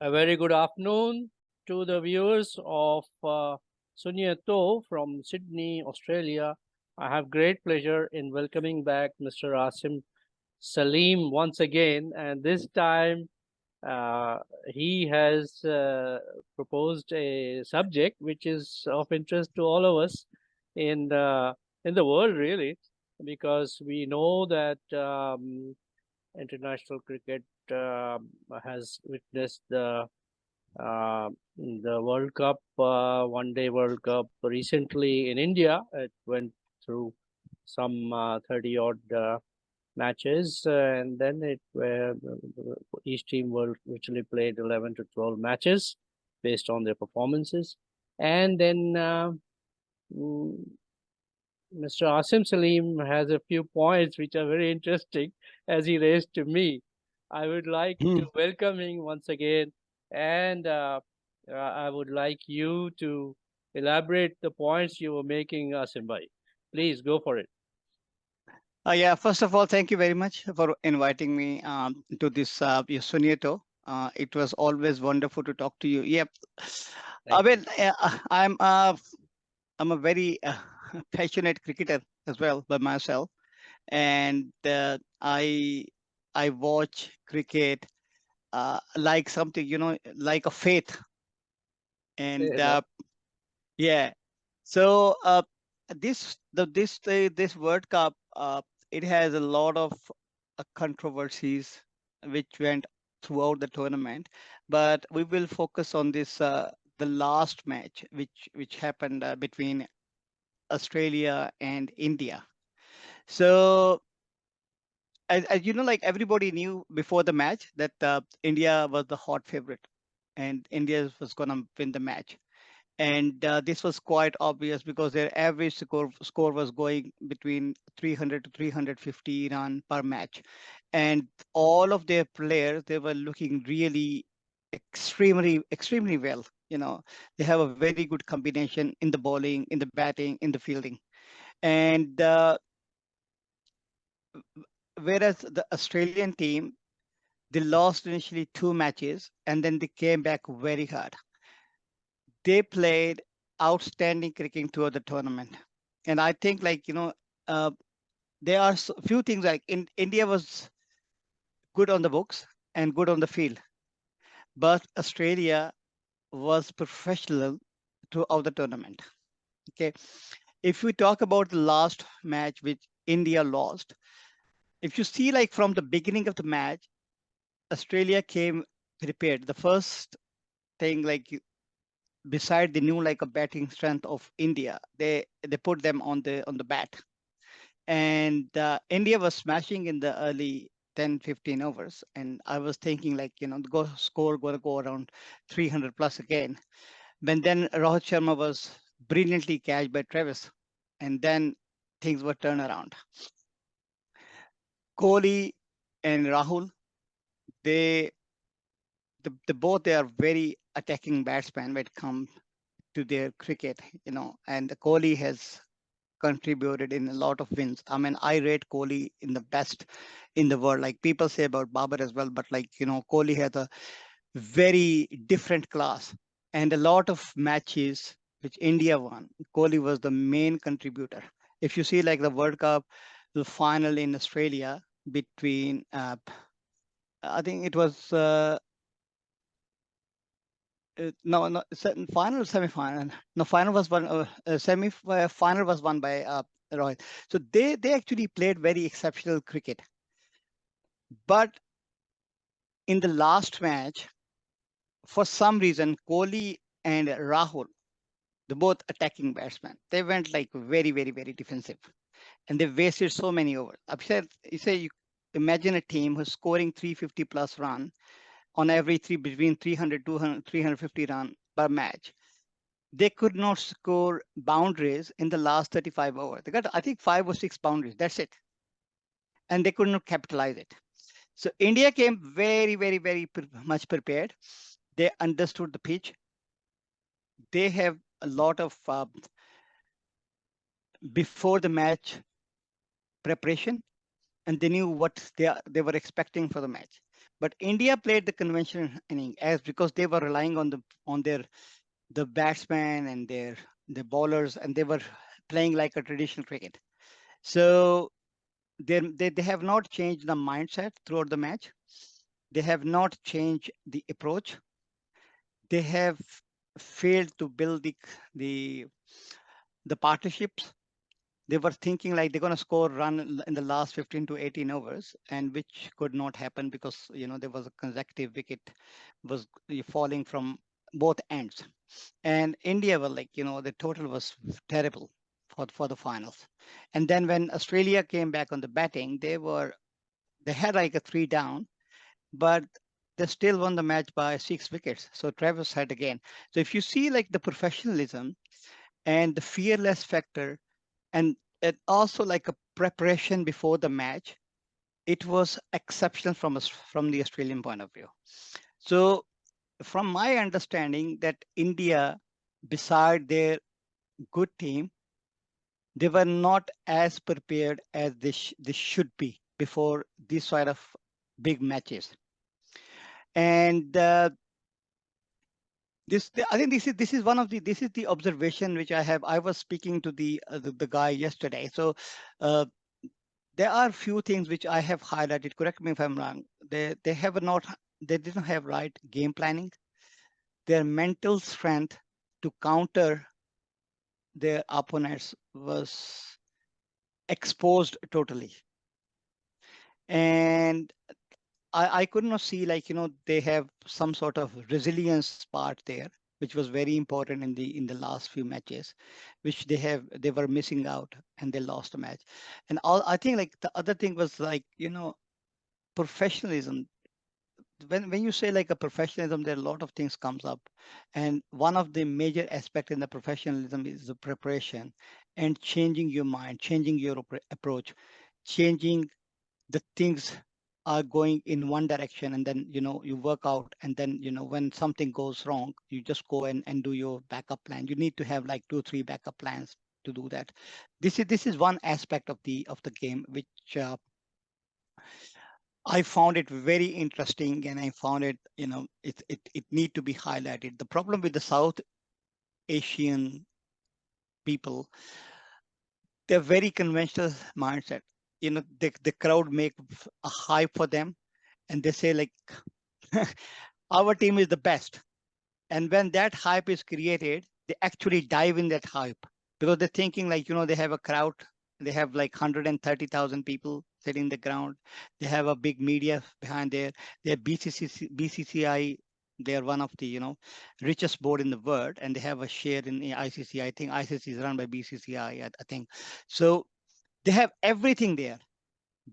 A very good afternoon to the viewers of Sunya To from Sydney, Australia. I have great pleasure in welcoming back Mr. Asim Saleem once again, and this time uh, he has proposed a subject which is of interest to all of us in in the world, really, because we know that international cricket has witnessed the World Cup, One Day World Cup recently in India. It went through some 30 odd matches, and then each team will virtually played 11 to 12 matches based on their performances. And then mm, Mr. Asim Saleem has a few points which are very interesting as he raised to me. I would like to welcome him once again, and I would like you to elaborate the points you were making, Asim bhai. Please go for it. Yeah, first of all, thank you very much for inviting me to this Sunieto. It was always wonderful to talk to you. Yep. I Thank you. mean, I'm a very passionate cricketer as well by myself, and I watch cricket like something, like a faith. Fair And enough. yeah, so this World Cup, it has a lot of controversies which went throughout the tournament, but we will focus on this the last match which happened between Australia and India. So as you know, like everybody knew before the match that India was the hot favorite and India was going to win the match. And this was quite obvious because their average score was going between 300 to 350 run per match, and all of their players, they were looking really extremely well. They have a very good combination in the bowling, in the batting, in the fielding. And whereas the Australian team, they lost initially two matches and then they came back very hard. They played outstanding cricketing throughout the tournament. And I think, uh, there are few things like India was good on the books and good on the field, but Australia was professional throughout the tournament. Okay. If we talk about the last match which India lost, if you see like from the beginning of the match, Australia came prepared. The first thing, beside the new like a batting strength of India, they put them on the bat, and India was smashing in the early 10-15 overs, and I was thinking the score going to go around 300 plus again. But then Rohit Sharma was brilliantly catched by Travis, and then things were turned around. Kohli and Rahul, they both they are very attacking batsmen when it comes to their cricket, and Kohli has contributed in a lot of wins. I mean, I rate Kohli in the best in the world. Like people say about Babar as well, but Kohli has a very different class, and a lot of matches which India won, Kohli was the main contributor. If you see like the World Cup, the final in Australia between, I think it was no, final or semi-final. No, final was one. Semi-final was won by Rohit. So they actually played very exceptional cricket. But in the last match, for some reason, Kohli and Rahul, the both attacking batsmen, they went like very defensive, and they wasted so many overs. You imagine a team who's scoring 350 plus run on every between 300, 200, 350 run per match. They could not score boundaries in the last 35 overs. They got, I think, 5 or 6 boundaries. That's it. And they could not capitalize it. So India came very much prepared. They understood the pitch. They have a lot of before the match preparation, and they knew what they were expecting for the match. But India played the conventional inning as because they were relying on their the batsmen and their bowlers, and they were playing like a traditional cricket. So they have not changed the mindset throughout the match. They have not changed the approach. They have failed to build the the partnerships. They were thinking like they're going to score run in the last 15 to 18 overs, and which could not happen because there was a consecutive wicket was falling from both ends. And India were like, the total was terrible for the finals. And then when Australia came back on the batting, they had like a three down, but they still won the match by 6 wickets. So Travis had again. So if you see like the professionalism and the fearless factor, and it also like a preparation before the match, it was exceptional from us from the Australian point of view. So from my understanding that India, beside their good team, they were not as prepared as they should be before this sort of big matches. And I think this is one of the this is the observation which I have. I was speaking to the guy yesterday. So uh, there are few things which I have highlighted. Correct me if I'm wrong. They have not they didn't have right game planning. Their mental strength to counter their opponents was exposed totally. And I could not see like they have some sort of resilience part there, which was very important in the last few matches, which they were missing out and they lost the match. And I think like the other thing was like professionalism. When you say like a professionalism, there are a lot of things comes up, and one of the major aspect in the professionalism is the preparation and changing your mind, changing your approach, changing the things are going in one direction, and then you work out, and then when something goes wrong, you just go and do your backup plan. You need to have like 2 3 backup plans to do that. This is one aspect of the game which I found it very interesting, and I found it it need to be highlighted. The problem with the South Asian people, they're very conventional mindset. The crowd make a hype for them, and they say like our team is the best. And when that hype is created, they actually dive in that hype because they're thinking like they have a crowd. They have like 130,000 people sitting in the ground. They have a big media behind there. They have BCCI. They are one of the richest board in the world, and they have a share in the ICC. I think ICC is run by BCCI. I think so. They have everything there,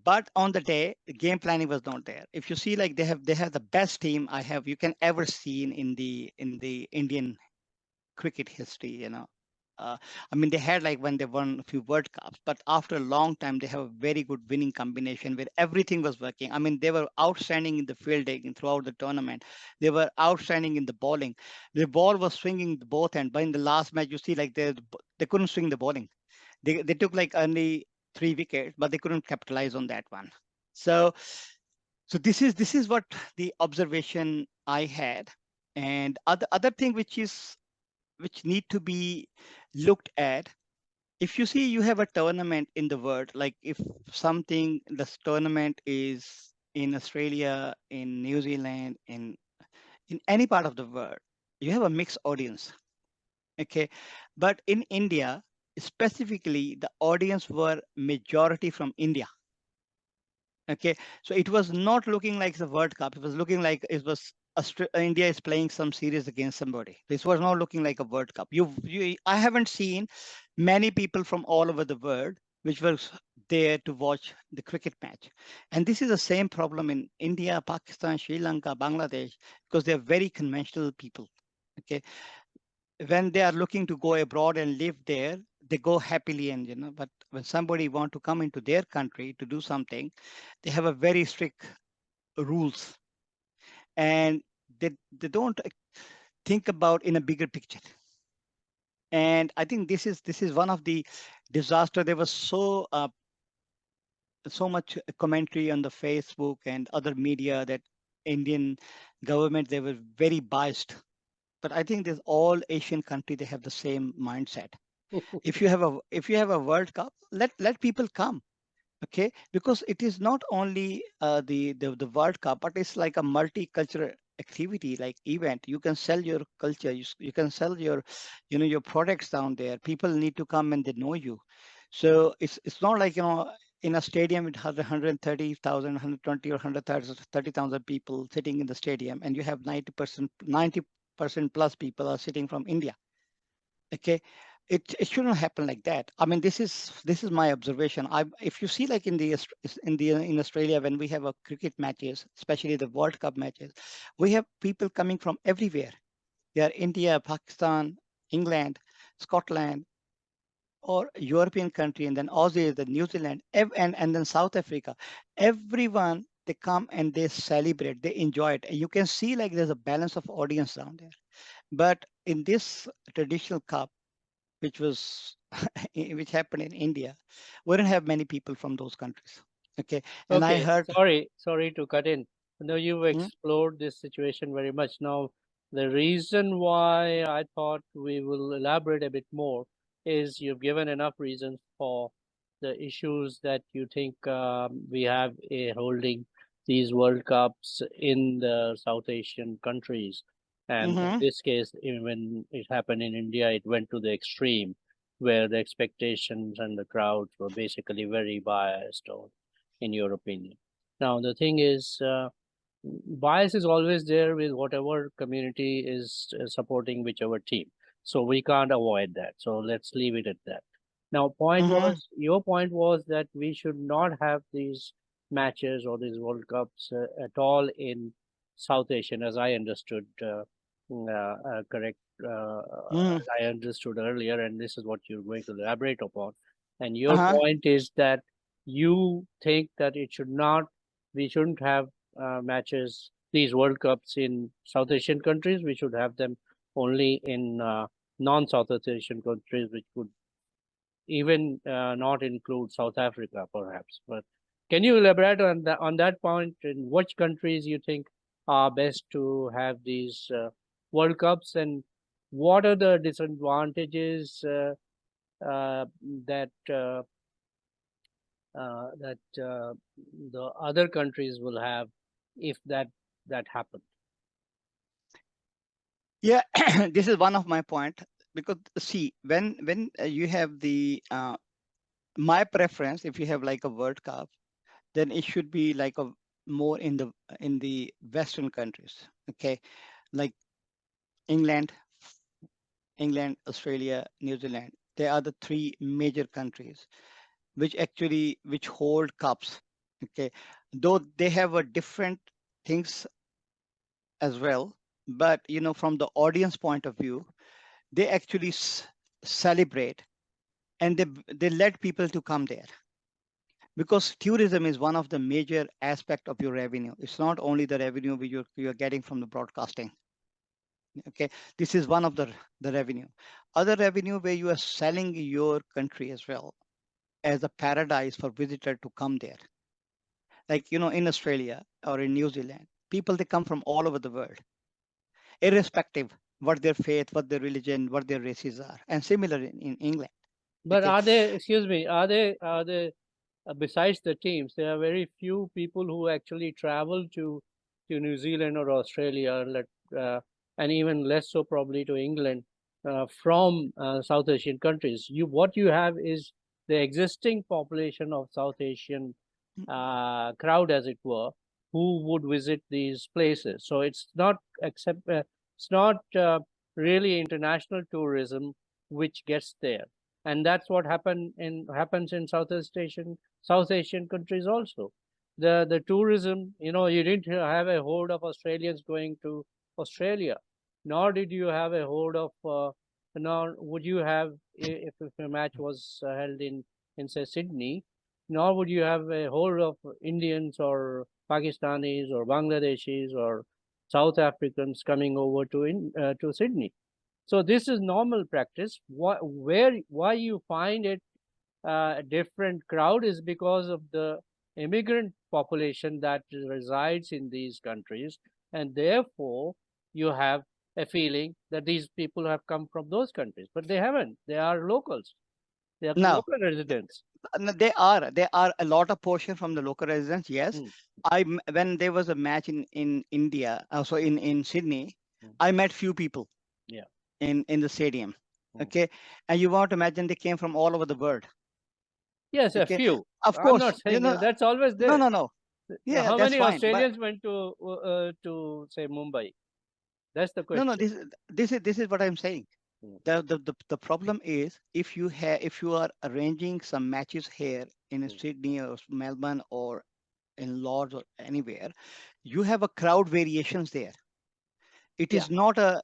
but on the day, the game planning was not there. If you see, like they have the best team I have you can ever seen in the Indian cricket history. Uh, I mean, they had like when they won a few World Cups, but after a long time, they have a very good winning combination where everything was working. I mean, they were outstanding in the fielding throughout the tournament. They were outstanding in the bowling. The ball was swinging both ends. But in the last match, you see, like they couldn't swing the bowling. They took like only 3 wickets, but they couldn't capitalize on that one. So this is what the observation I had. And other thing which need to be looked at. If you see you have a tournament in the world, like if something this tournament is in Australia, in New Zealand, in any part of the world, you have a mixed audience. Okay, but in India specifically, the audience were majority from India. Okay, so it was not looking like the World Cup. It was looking like it was India is playing some series against somebody. This was not looking like a World Cup. I haven't seen many people from all over the world which were there to watch the cricket match. And this is the same problem in India, Pakistan, Sri Lanka, Bangladesh, because they're very conventional people. Okay, when they are looking to go abroad and live there, they go happily, and but when somebody want to come into their country to do something, they have a very strict rules, and they don't think about in a bigger picture. And I think this is one of the disaster. There was so much commentary on the Facebook and other media that Indian government, they were very biased. But I think there's all Asian country, they have the same mindset. If you have a World Cup, let people come. Okay, because it is not only the World Cup, but it's like a multicultural activity, like event. You can sell your culture, you can sell your, your products down there. People need to come and they know you. So it's not like, in a stadium it has 130,000, 120 or 130,000 people sitting in the stadium, and you have 90% plus people are sitting from India. Okay, it shouldn't happen like that. I mean, this is my observation. If you see, like, in Australia, when we have a cricket matches, especially the World Cup matches, we have people coming from everywhere. They are India, Pakistan, England, Scotland, or European country, and then Aussie, the New Zealand, and then South Africa. Everyone, they come and they celebrate, they enjoy it, and you can see, like, there's a balance of audience down there. But in this traditional cup, which was which happened in India, we didn't have many people from those countries. Okay, and I Okay, heard. sorry to cut in. No, you've Hmm. explored this situation very much. Now, the reason why I thought we will elaborate a bit more is you've given enough reasons for the issues that you think we have holding these World Cups in the South Asian countries. And in Hmm. this case, even when it happened in India, it went to the extreme where the expectations and the crowds were basically very biased or in your opinion. Now, the thing is, bias is always there with whatever community is supporting whichever team. So we can't avoid that. So let's leave it at that. Now, Hmm. your point was that we should not have these matches or these World Cups at all in South Asian, as I understood, correct, Hmm. as I understood earlier, and this is what you're going to elaborate upon. And your Uh-huh. point is that you think that we shouldn't have matches, these World Cups in South Asian countries. We should have them only in non-South Asian countries, which could even not include South Africa, perhaps. But can you elaborate on that point? In which countries you think are best to have these World Cups, and what are the disadvantages uh, that the other countries will have if that happens? Yeah, this is one of my point, because see, when you have the my preference, if you have like a World Cup, then it should be like a more in the Western countries. Okay, like England, Australia, New Zealand. They are the three major countries which hold cups. Okay, though they have a different things as well, but from the audience point of view, they actually celebrate, and they let people to come there, because tourism is one of the major aspect of your revenue. It's not only the revenue you're getting from the broadcasting. Okay, this is one of the revenue. Other revenue where you are selling your country as well as a paradise for visitor to come there. Like, in Australia or in New Zealand, people, they come from all over the world, irrespective what their faith, what their religion, what their races are. And similar in England. But Okay. are they, excuse me, are they besides the teams, there are very few people who actually travel to New Zealand or Australia, and even less so probably to England from South Asian countries. What you have is the existing population of South Asian crowd, as it were, who would visit these places. So it's not really international tourism which gets there, and that's what happens in South Asian countries also. The tourism, you didn't have a horde of Australians going to Australia, nor did you have a horde of nor would you have if a match was held in say Sydney, nor would you have a horde of Indians or Pakistanis or Bangladeshis or South Africans coming over to Sydney. So this is normal practice. Why you find it a different crowd is because of the immigrant population that resides in these countries, and therefore you have a feeling that these people have come from those countries, but they haven't. They are locals. They are the No, local residents. no, there are a lot of portion from the local residents. Yes, Mm, when there was a match in India, also in Sydney, mm, I met few people yeah. in the stadium. Mm. Okay, and you want to imagine they came from all over the world. Yes, a Okay, few. of I'm not course, saying that's always no, there. no, no. Yeah, How that's many fine. But Australians went to say Mumbai? That's the no. question. This is what I'm saying. Mm, The problem is if you are arranging some matches here in mm. Sydney or Melbourne or in Lords or anywhere, you have a crowd variations there. It Yeah. is not a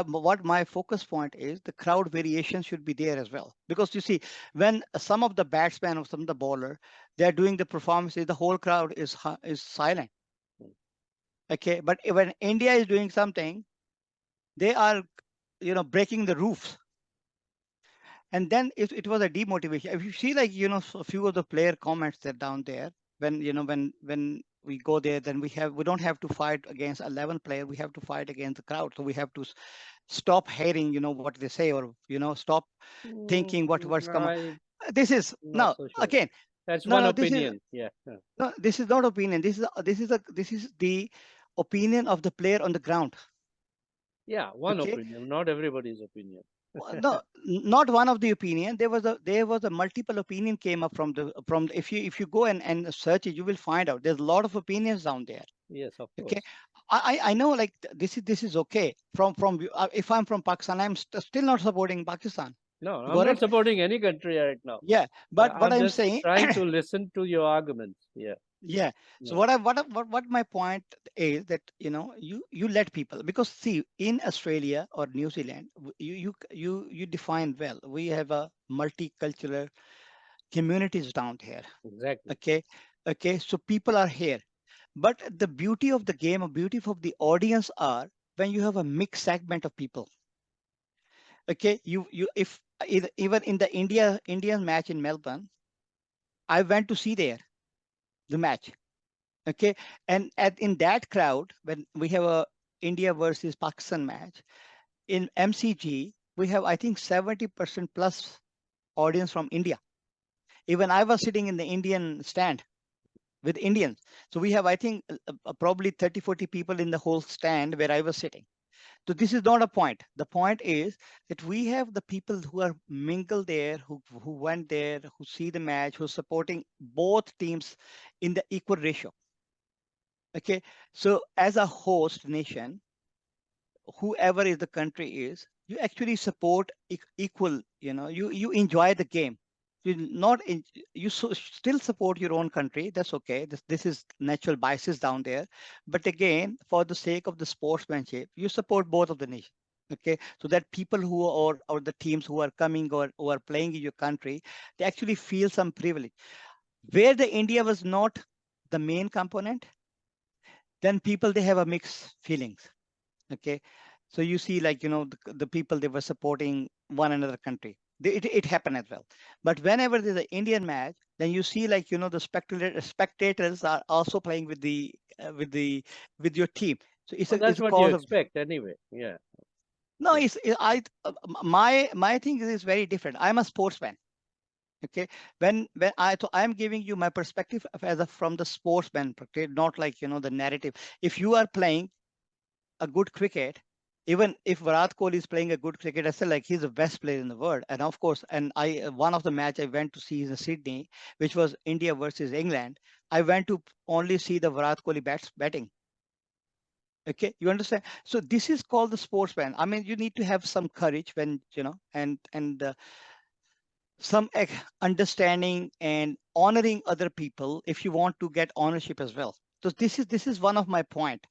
what my focus point is, the crowd variation should be there as well, because you see, when some of the batsmen or some of the bowler, they're doing the performances, the whole crowd is silent. Mm. Okay, but when India is doing something, they are breaking the roofs. And then it was a demotivation. If you see, like, a few of the player comments that down there, when we go there, then we don't have to fight against 11 player, we have to fight against the crowd. So we have to stop hearing what they say, or stop thinking what's come. I'm This is not no, so sure. again, That's no, one no, this is opinion. Yeah. Yeah. no, this is not opinion. This is the opinion of the player on the ground. Yeah, one Okay. opinion, not everybody's opinion. No, not one of the opinion. There was a multiple opinion came up if you go and search it, you will find out there's a lot of opinions down there. Yes, of Okay, course. I know, like, this is okay. If I'm from Pakistan, I'm still not supporting Pakistan. No, You I'm got not it? supporting any country right now. Yeah, but what I'm I'm just saying, trying to listen to your arguments. Yeah. yeah. So Yeah. what my point is that you let people, because see, in Australia or New Zealand, you define well. We have a multicultural communities down here. Exactly. Okay, okay. So people are here, but the beauty of the game, or beauty of the audience, are when you have a mixed segment of people. Okay, you if even in the Indian match in Melbourne, I went to see there the match. Okay, and in that crowd, when we have a India versus Pakistan match in MCG, we have, I think, 70% plus audience from India. Even I was sitting in the Indian stand with Indians. So we have, I think, probably 30, 40 people in the whole stand where I was sitting. So this is not a point. The point is that we have the people who are mingled there, who went there, who see the match, who are supporting both teams in the equal ratio. Okay. So as a host nation, whoever is the country is, you actually support equal. You enjoy the game. You not in, you still support your own country. That's okay. This is natural biases down there, but again, for the sake of the sportsmanship, you support both of the nation. Okay, so that people who are, or the teams who are coming or who are playing in your country, they actually feel some privilege. Where the India was not the main component, then people, they have a mixed feelings. Okay, so you see, like, the people, they were supporting one another country. It happened as well. But whenever there's an Indian match, then you see, like, the spectators are also playing with your team. So it's Well, a that's it's a what you cause of. expect anyway. Yeah. No, Yeah. my thing is very different. I'm a sportsman. Okay, I'm giving you my perspective from the sportsman, okay, not like, the narrative. If you are playing a good cricket, even if Virat Kohli is playing a good cricket, I say, like, he's the best player in the world. And of course, and one of the match I went to see is in Sydney, which was India versus England. I went to only see the Virat Kohli batting. Okay, you understand? So this is called the sportsman. I mean, you need to have some courage when and some understanding and honoring other people if you want to get ownership as well. So this is one of my point.